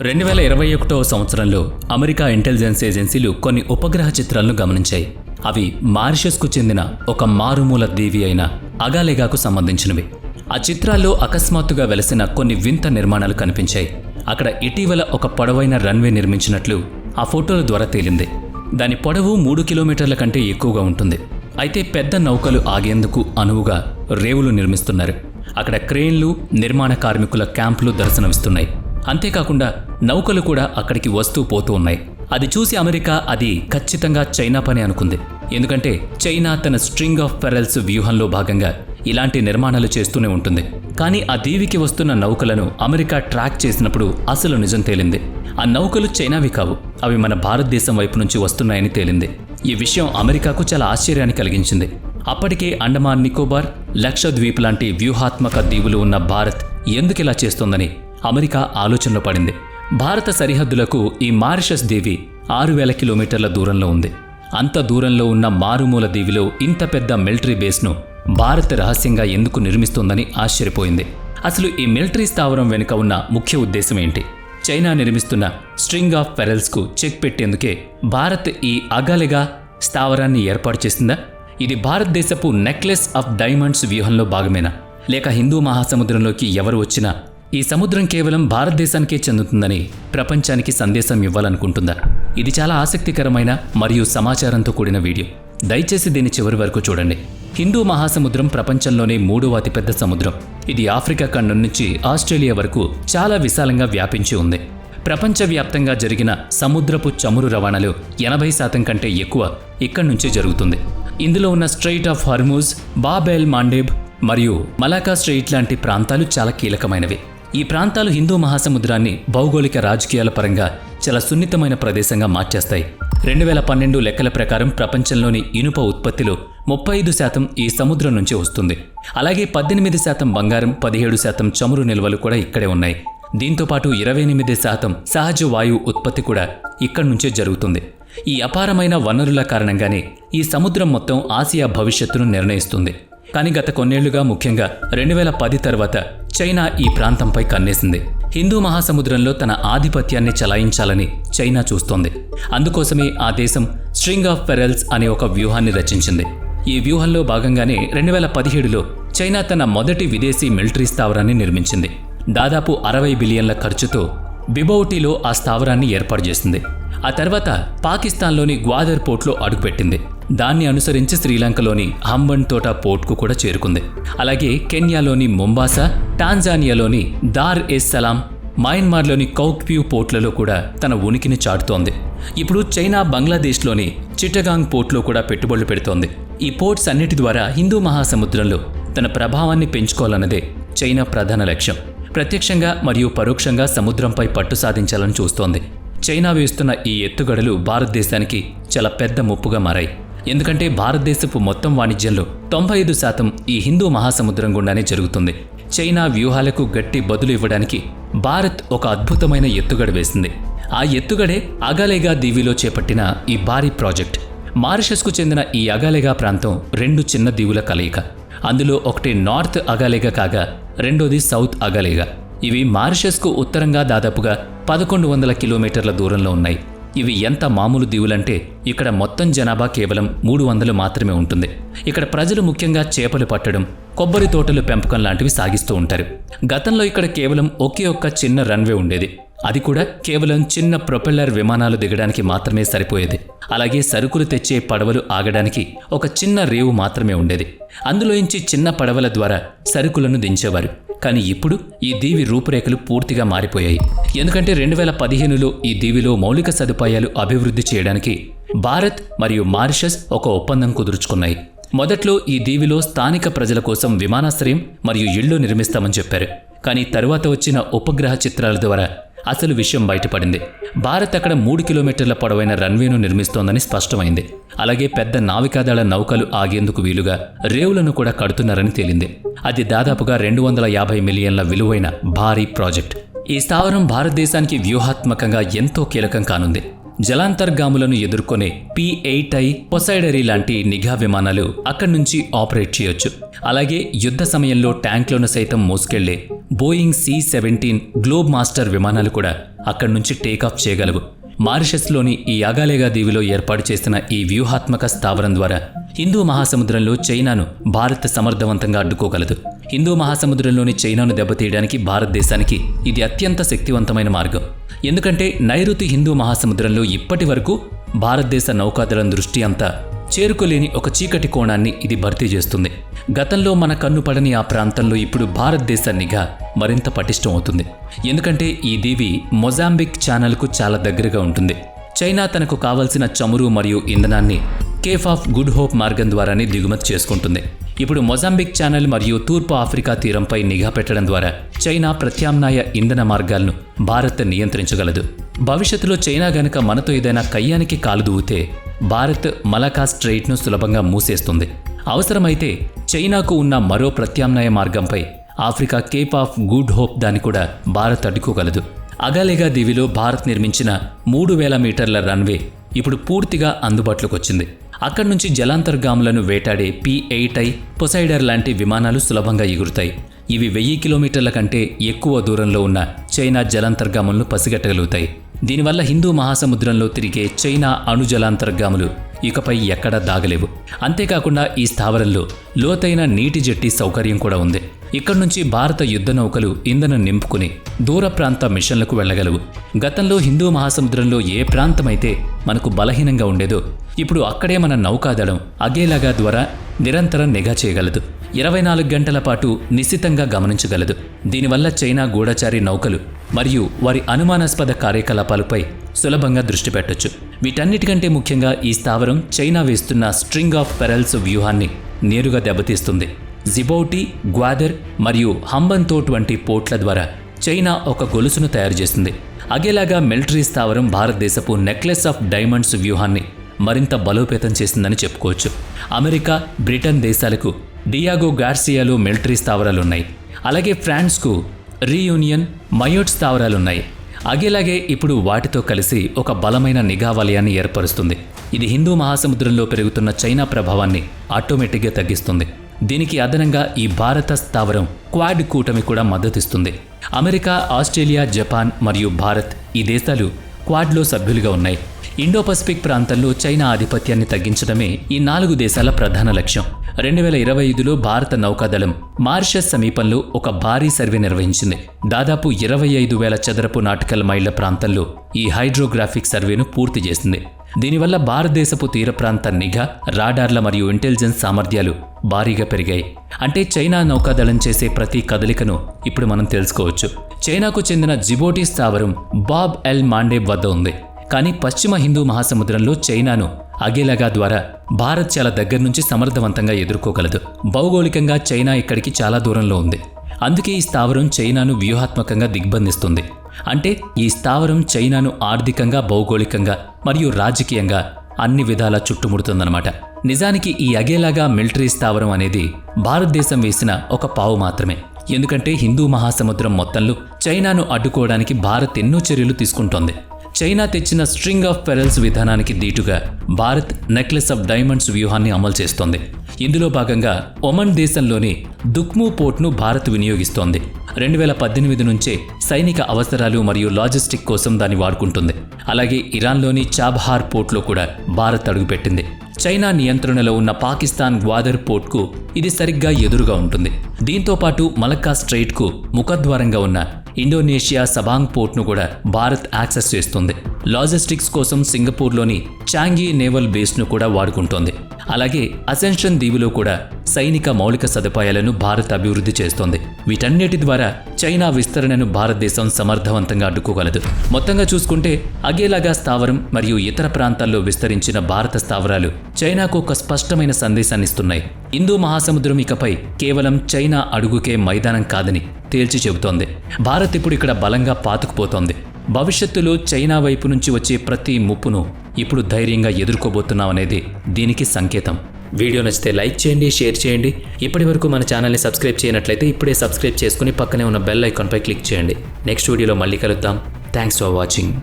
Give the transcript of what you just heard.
2021వ సంవత్సరంలో America intelligence ఏజెన్సీలు కొన్ని ఉపగ్రహ చిత్రాలను గమనించాయి. అవి మారిషస్కు చెందిన ఒక మారుమూల దీవి అయిన అగాలెగాకు సంబంధించినవి. ఆ చిత్రాల్లో అకస్మాత్తుగా వెలసిన కొన్ని వింత నిర్మాణాలు కనిపించాయి. అక్కడ ఇటీవల ఒక పొడవైన రన్వే నిర్మించినట్లు ఆ ఫోటోల ద్వారా తేలింది. దాని పొడవు 3 కిలోమీటర్ల కంటే ఎక్కువగా ఉంటుంది. అయితే పెద్ద నౌకలు ఆగేందుకు అనువుగా రేవులు నిర్మిస్తున్నారు. అక్కడ క్రేన్లు, నిర్మాణ కార్మికుల క్యాంపులు దర్శనమిస్తున్నాయి. అంతేకాకుండా నౌకలు కూడా అక్కడికి వస్తూ పోతూ ఉన్నాయి. అది చూసి అమెరికా అది ఖచ్చితంగా చైనా పని అనుకుంది. ఎందుకంటే చైనా తన స్ట్రింగ్ ఆఫ్ పెరల్స్ వ్యూహంలో భాగంగా ఇలాంటి నిర్మాణాలు చేస్తూనే ఉంటుంది. కానీ ఆ దీవికి వస్తున్న నౌకలను అమెరికా ట్రాక్ చేసినప్పుడు అసలు నిజం తేలింది. ఆ నౌకలు చైనావి కావు, అవి మన భారతదేశం వైపు నుంచి వస్తున్నాయని తేలింది. ఈ విషయం అమెరికాకు చాలా ఆశ్చర్యాన్ని కలిగించింది. అప్పటికే అండమాన్ నికోబార్, లక్షద్వీప్ లాంటి వ్యూహాత్మక దీవులు ఉన్న భారత్ ఎందుకిలా చేస్తోందని అమెరికా ఆలోచనలో పడింది. భారత సరిహద్దులకు ఈ మారిషస్ దీవి 6,000 కిలోమీటర్ల దూరంలో ఉంది. అంత దూరంలో ఉన్న మారుమూల దీవిలో ఇంత పెద్ద మిలిటరీ బేస్ను భారత్ రహస్యంగా ఎందుకు నిర్మిస్తోందని ఆశ్చర్యపోయింది. అసలు ఈ మిలిటరీ స్థావరం వెనుక ఉన్న ముఖ్య ఉద్దేశం ఏంటి? చైనా నిర్మిస్తున్న స్ట్రింగ్ ఆఫ్ పెరల్స్కు చెక్ పెట్టేందుకే భారత్ ఈ అగాలెగా స్థావరాన్ని ఏర్పాటు చేసిందా? ఇది భారతదేశపు నెక్లెస్ ఆఫ్ డైమండ్స్ వ్యూహంలో భాగమేనా? లేక హిందూ మహాసముద్రంలోకి ఎవరు వచ్చినా ఈ సముద్రం కేవలం భారతదేశానికే చెందుతుందని ప్రపంచానికి సందేశం ఇవ్వాలనుకుంటుందా? ఇది చాలా ఆసక్తికరమైన మరియు సమాచారంతో కూడిన వీడియో. దయచేసి దీని చివరి వరకు చూడండి. హిందూ మహాసముద్రం ప్రపంచంలోనే 3వ అతిపెద్ద సముద్రం. ఇది ఆఫ్రికా ఖండం నుంచి ఆస్ట్రేలియా వరకు చాలా విశాలంగా వ్యాపించి ఉంది. ప్రపంచవ్యాప్తంగా జరిగిన సముద్రపు చమురు రవాణాలో 80% కంటే ఎక్కువ ఇక్కడి నుంచే జరుగుతుంది. ఇందులో ఉన్న strait of Hormuz, Bab el Mandeb మరియు మలాకా స్ట్రెయిట్ లాంటి ప్రాంతాలు చాలా కీలకమైనవి. ఈ ప్రాంతాలు హిందూ మహాసముద్రాన్ని భౌగోళిక రాజకీయాల పరంగా చాలా సున్నితమైన ప్రదేశంగా మార్చేస్తాయి. 2012 లెక్కల ప్రకారం ప్రపంచంలోని ఇనుప ఉత్పత్తిలో 35% ఈ సముద్రం నుంచి వస్తుంది. అలాగే 18% బంగారం, 17% చమురు నిల్వలు కూడా ఇక్కడే ఉన్నాయి. దీంతోపాటు 28% సహజ వాయువు ఉత్పత్తి కూడా ఇక్కడి నుంచే జరుగుతుంది. ఈ అపారమైన వనరుల కారణంగానే ఈ సముద్రం మొత్తం ఆసియా భవిష్యత్తును నిర్ణయిస్తుంది. కానీ గత కొన్నేళ్లుగా, ముఖ్యంగా 2010 తర్వాత చైనా ఈ ప్రాంతంపై కన్నేసింది. హిందూ మహాసముద్రంలో తన ఆధిపత్యాన్ని చలాయించాలని చైనా చూస్తోంది. అందుకోసమే ఆ దేశం స్ట్రింగ్ ఆఫ్ పెరల్స్ అనే ఒక వ్యూహాన్ని రచించింది. ఈ వ్యూహంలో భాగంగానే 2017లో చైనా తన మొదటి విదేశీ మిలిటరీ స్థావరాన్ని నిర్మించింది. దాదాపు 60 బిలియన్ల ఖర్చుతో బిబౌటీలో ఆ స్థావరాన్ని ఏర్పాటు చేసింది. ఆ తర్వాత పాకిస్తాన్లోని గ్వాదర్ పోర్ట్లో అడుగుపెట్టింది. దాన్ని అనుసరించి శ్రీలంకలోని హంబన్ తోట పోర్ట్కు కూడా చేరుకుంది. అలాగే కెన్యాలోని మొంబాసా, టాంజానియాలోని దార్ ఎస్ సలాం, మయన్మార్లోని కౌక్ప్యూ పోర్ట్లలో కూడా తన ఉనికిని చాటుతోంది. ఇప్పుడు చైనా బంగ్లాదేశ్లోని చిట్టగాంగ్ పోర్ట్లో కూడా పెట్టుబడులు పెడుతోంది. ఈ పోర్ట్స్ అన్నిటి ద్వారా హిందూ మహాసముద్రంలో తన ప్రభావాన్ని పెంచుకోవాలన్నదే చైనా ప్రధాన లక్ష్యం. ప్రత్యక్షంగా మరియు పరోక్షంగా సముద్రంపై పట్టు సాధించాలని చూస్తోంది. చైనా వేస్తున్న ఈ ఎత్తుగడలు భారతదేశానికి చాలా పెద్ద ముప్పుగా మారాయి. ఎందుకంటే భారతదేశపు మొత్తం వాణిజ్యంలో 95% ఈ హిందూ మహాసముద్రం గుండానే జరుగుతుంది. చైనా వ్యూహాలకు గట్టి బదులు ఇవ్వడానికి భారత్ ఒక అద్భుతమైన ఎత్తుగడ వేసింది. ఆ ఎత్తుగడే అగాలెగా దీవిలో చేపట్టిన ఈ భారీ ప్రాజెక్ట్. మారిషస్కు చెందిన ఈ అగాలెగా ప్రాంతం 2 చిన్న దీవుల కలయిక. అందులో ఒకటి నార్త్ అగాలెగా కాగా రెండోది సౌత్ అగాలెగా. ఇవి మారిషస్కు ఉత్తరంగా దాదాపుగా 1100 కిలోమీటర్ల దూరంలో ఉన్నాయి. ఇవి ఎంత మామూలు దీవులంటే ఇక్కడ మొత్తం జనాభా కేవలం 300 మాత్రమే ఉంటుంది. ఇక్కడ ప్రజలు ముఖ్యంగా చేపలు పట్టడం, కొబ్బరి తోటలు పెంపకం లాంటివి సాగిస్తూ ఉంటారు. గతంలో ఇక్కడ కేవలం ఒకే ఒక్క చిన్న రన్వే ఉండేది. అది కూడా కేవలం చిన్న ప్రొపెల్లర్ విమానాలు దిగడానికి మాత్రమే సరిపోయేది. అలాగే సరుకులు తెచ్చే పడవలు ఆగడానికి ఒక చిన్న రేవు మాత్రమే ఉండేది. అందులోంచి చిన్న పడవల ద్వారా సరుకులను దించేవారు. కానీ ఇప్పుడు ఈ దీవి రూపురేఖలు పూర్తిగా మారిపోయాయి. ఎందుకంటే 2015లో ఈ దీవిలో మౌలిక సదుపాయాలు అభివృద్ధి చేయడానికి భారత్ మరియు మారిషస్ ఒక ఒప్పందం కుదుర్చుకున్నాయి. మొదట్లో ఈ దీవిలో స్థానిక ప్రజల కోసం విమానాశ్రయం మరియు ఇళ్లు నిర్మిస్తామని చెప్పారు. కానీ తరువాత వచ్చిన ఉపగ్రహ చిత్రాల ద్వారా అసలు విషయం బయటపడింది. భారత్ అక్కడ 3 కిలోమీటర్ల పొడవైన రన్వేను నిర్మిస్తోందని స్పష్టమైంది. అలాగే పెద్ద నావికాదళ నౌకలు ఆగేందుకు వీలుగా రేవులను కూడా కడుతున్నారని తేలింది. అది దాదాపుగా 250 మిలియన్ల విలువైన భారీ ప్రాజెక్ట్. ఈ స్థావరం భారతదేశానికి వ్యూహాత్మకంగా ఎంతో కీలకం కానుంది. జలాంతర్గాములను ఎదుర్కొనే P-8I, పొసైడరీ లాంటి నిఘా విమానాలు అక్కడి నుంచి ఆపరేట్ చేయొచ్చు. అలాగే యుద్ధ సమయంలో ట్యాంక్లను సైతం మోసుకెళ్లే బోయింగ్ C-17 గ్లోబ్ మాస్టర్ విమానాలు కూడా అక్కడి నుంచి టేకాఫ్ చేయగలవు. మారిషస్లోని ఈ అగాలేగా దీవిలో ఏర్పాటు చేసిన ఈ వ్యూహాత్మక స్థావరం ద్వారా హిందూ మహాసముద్రంలో చైనాను భారత్ సమర్థవంతంగా అడ్డుకోగలదు. హిందూ మహాసముద్రంలోని చైనాను దెబ్బతీయడానికి భారతదేశానికి ఇది అత్యంత శక్తివంతమైన మార్గం. ఎందుకంటే నైరుతి హిందూ మహాసముద్రంలో ఇప్పటి వరకు భారతదేశ నౌకాదళం దృష్టి అంతా చేరుకోలేని ఒక చీకటి కోణాన్ని ఇది భర్తీ చేస్తుంది. గతంలో మన కన్ను పడని ఆ ప్రాంతంలో ఇప్పుడు భారతదేశ నిఘా మరింత పటిష్టం అవుతుంది. ఎందుకంటే ఈ దీవి మొజాంబిక్ ఛానల్కు చాలా దగ్గరగా ఉంటుంది. చైనా తనకు కావలసిన చమురు మరియు ఇంధనాన్ని కేప్ ఆఫ్ గుడ్ హోప్ మార్గం ద్వారానే దిగుమతి చేసుకుంటుంది. ఇప్పుడు మొజాంబిక్ ఛానల్ మరియు తూర్పు ఆఫ్రికా తీరంపై నిఘా పెట్టడం ద్వారా చైనా ప్రత్యామ్నాయ ఇంధన మార్గాలను భారత్ నియంత్రించగలదు. భవిష్యత్తులో చైనా గనక మనతో ఏదైనా కయ్యానికి కాలు దూవితే భారత్ మలకా స్ట్రెయిట్ను సులభంగా మూసేస్తుంది. అవసరమైతే చైనాకు ఉన్న మరో ప్రత్యామ్నాయ మార్గంపై Africa Cape of Good Hope దాన్ని కూడా భారత్ అడ్డుకోగలదు. అగాలేగా దీవిలో భారత్ నిర్మించిన 3000 మీటర్ల రన్వే ఇప్పుడు పూర్తిగా అందుబాటులోకి వచ్చింది. అక్కడి నుంచి జలాంతర్గాములను వేటాడే P-8I, పొసైడర్ లాంటి విమానాలు సులభంగా ఎగురుతాయి. ఇవి 1000 కిలోమీటర్ల కంటే ఎక్కువ దూరంలో ఉన్న చైనా జలాంతర్గాములను పసిగట్టగలుగుతాయి. దీనివల్ల హిందూ మహాసముద్రంలో తిరిగే చైనా అణు జలాంతర్గాములు ఇకపై ఎక్కడా దాగలేవు. అంతేకాకుండా ఈ స్థావరంలో లోతైన నీటి జెట్టి సౌకర్యం కూడా ఉంది. ఇక్కడి నుంచి భారత యుద్ధ నౌకలు ఇంధనం నింపుకుని దూర ప్రాంత మిషన్లకు వెళ్లగలవు. గతంలో హిందూ మహాసముద్రంలో ఏ ప్రాంతమైతే మనకు బలహీనంగా ఉండేదో ఇప్పుడు అక్కడే మన నౌకాదళం అగేలాగా ద్వారా నిరంతరం నిఘా చేయగలదు. 24 గంటల పాటు నిశితంగా గమనించగలదు. దీనివల్ల చైనా గూఢచారి నౌకలు మరియు వారి అనుమానాస్పద కార్యకలాపాలపై సులభంగా దృష్టి పెట్టొచ్చు. వీటన్నిటికంటే ముఖ్యంగా ఈ స్థావరం చైనా వేస్తున్న స్ట్రింగ్ ఆఫ్ పెరల్స్ వ్యూహాన్ని నేరుగా దెబ్బతీస్తుంది. జిబౌటి, గ్వాదర్ మరియు హంబన్తోట్ వంటి పోర్ట్ల ద్వారా చైనా ఒక గొలుసును తయారు చేస్తుంది. అగేలాగా మిలిటరీ స్థావరం భారతదేశపు నెక్లెస్ ఆఫ్ డైమండ్స్ వ్యూహాన్ని మరింత బలోపేతం చేసిందని చెప్పుకోవచ్చు. అమెరికా, బ్రిటన్ దేశాలకు డియాగో గార్సియాలో మిలిటరీ స్థావరాలున్నాయి. అలాగే ఫ్రాన్స్కు రీయూనియన్, మయోట్ స్థావరాలున్నాయి. అగేలాగే ఇప్పుడు వాటితో కలిసి ఒక బలమైన నిఘా వలయాన్ని ఏర్పరుస్తుంది. ఇది హిందూ మహాసముద్రంలో పెరుగుతున్న చైనా ప్రభావాన్ని ఆటోమేటిక్గా తగ్గిస్తుంది. దీనికి అదనంగా ఈ భారత స్థావరం క్వాడ్ కూటమి కూడా మద్దతిస్తుంది. అమెరికా, ఆస్ట్రేలియా, జపాన్ మరియు భారత్ ఈ దేశాలు క్వాడ్లో సభ్యులుగా ఉన్నాయి. ఇండో పసిఫిక్ ప్రాంతంలో చైనా ఆధిపత్యాన్ని తగ్గించడమే ఈ 4 దేశాల ప్రధాన లక్ష్యం. 2025లో భారత నౌకాదళం మారిషస్ సమీపంలో ఒక భారీ సర్వే నిర్వహించింది. దాదాపు 25,000 చదరపు నాటికల్ మైళ్ల ప్రాంతంలో ఈ హైడ్రోగ్రాఫిక్ సర్వేను పూర్తి చేసింది. దీనివల్ల భారతదేశపు తీర ప్రాంత నిఘా, రాడార్ల మరియు ఇంటెలిజెన్స్ సామర్థ్యాలు భారీగా పెరిగాయి. అంటే చైనా నౌకాదళం చేసే ప్రతి కదలికను ఇప్పుడు మనం తెలుసుకోవచ్చు. చైనాకు చెందిన జిబోటి స్థావరం బాబ్ ఎల్ మాండేబ్ వద్ద ఉంది. కానీ పశ్చిమ హిందూ మహాసముద్రంలో చైనాను అగేలాగా ద్వారా భారత్ చాలా దగ్గర నుంచి సమర్థవంతంగా ఎదుర్కోగలదు. భౌగోళికంగా చైనా ఇక్కడికి చాలా దూరంలో ఉంది. అందుకే ఈ స్థావరం చైనాను వ్యూహాత్మకంగా దిగ్బంధిస్తుంది. అంటే ఈ స్థావరం చైనాను ఆర్థికంగా, భౌగోళికంగా మరియు రాజకీయంగా అన్ని విధాలా చుట్టుముడుతుందన్నమాట. నిజానికి ఈ అగేలాగా మిలిటరీ స్థావరం అనేది భారతదేశం వేసిన ఒక పావు మాత్రమే. ఎందుకంటే హిందూ మహాసముద్రం మొత్తంలో చైనాను అడ్డుకోవడానికి భారత్ ఎన్నో చర్యలు తీసుకుంటోంది. చైనా తెచ్చిన స్ట్రింగ్ ఆఫ్ పెరల్స్ విధానానికి దీటుగా భారత్ నెక్లెస్ ఆఫ్ డైమండ్స్ వ్యూహాన్ని అమలు చేస్తోంది. ఇందులో భాగంగా ఒమన్ దేశంలోని దుక్ము పోర్ట్ను భారత్ వినియోగిస్తోంది. 2018 నుంచే సైనిక అవసరాలు మరియు లాజిస్టిక్ కోసం దాన్ని వాడుకుంటుంది. అలాగే ఇరాన్లోని చాబహార్ పోర్ట్లో కూడా భారత్ అడుగుపెట్టింది. చైనా నియంత్రణలో ఉన్న పాకిస్తాన్ గ్వాదర్ పోర్ట్కు ఇది సరిగ్గా ఎదురుగా ఉంటుంది. దీంతో పాటు మలక్కా స్ట్రెయిట్కు ముఖద్వారంగా ఉన్న ఇండోనేషియా సబాంగ్ పోర్ట్ను కూడా భారత్ యాక్సెస్ చేస్తుంది. లాజిస్టిక్స్ కోసం సింగపూర్లోని చాంగి నేవల్ బేస్ను కూడా వాడుకుంటోంది. అలాగే అసెన్షన్ దీవిలో కూడా సైనిక మౌలిక సదుపాయాలను భారత్ అభివృద్ధి చేస్తోంది. వీటన్నిటి ద్వారా చైనా విస్తరణను భారతదేశం సమర్థవంతంగా అడ్డుకోగలదు. మొత్తంగా చూసుకుంటే అగేలాగా స్థావరం మరియు ఇతర ప్రాంతాల్లో విస్తరించిన భారత స్థావరాలు చైనాకు ఒక స్పష్టమైన సందేశాన్ని ఇస్తున్నాయి. హిందూ మహాసముద్రం ఇకపై కేవలం చైనా అడుగుకే మైదానం కాదని తేల్చి చెబుతోంది. భారత్ ఇప్పుడు ఇక్కడ బలంగా పాతుకుపోతోంది. భవిష్యత్తులో చైనా వైపు నుంచి వచ్చే ప్రతి ముప్పును ఇప్పుడు ధైర్యంగా ఎదుర్కోబోతున్నామనేది దీనికి సంకేతం. వీడియో నచ్చితే లైక్ చేయండి, షేర్ చేయండి. ఇప్పటి వరకు మన ఛానల్ని సబ్స్క్రైబ్ చేయనట్లయితే ఇప్పుడే సబ్స్క్రైబ్ చేసుకుని పక్కనే ఉన్న బెల్ ఐకాన్పై క్లిక్ చేయండి. నెక్స్ట్ వీడియోలో మళ్ళీ కలుద్దాం. Thanks for watching.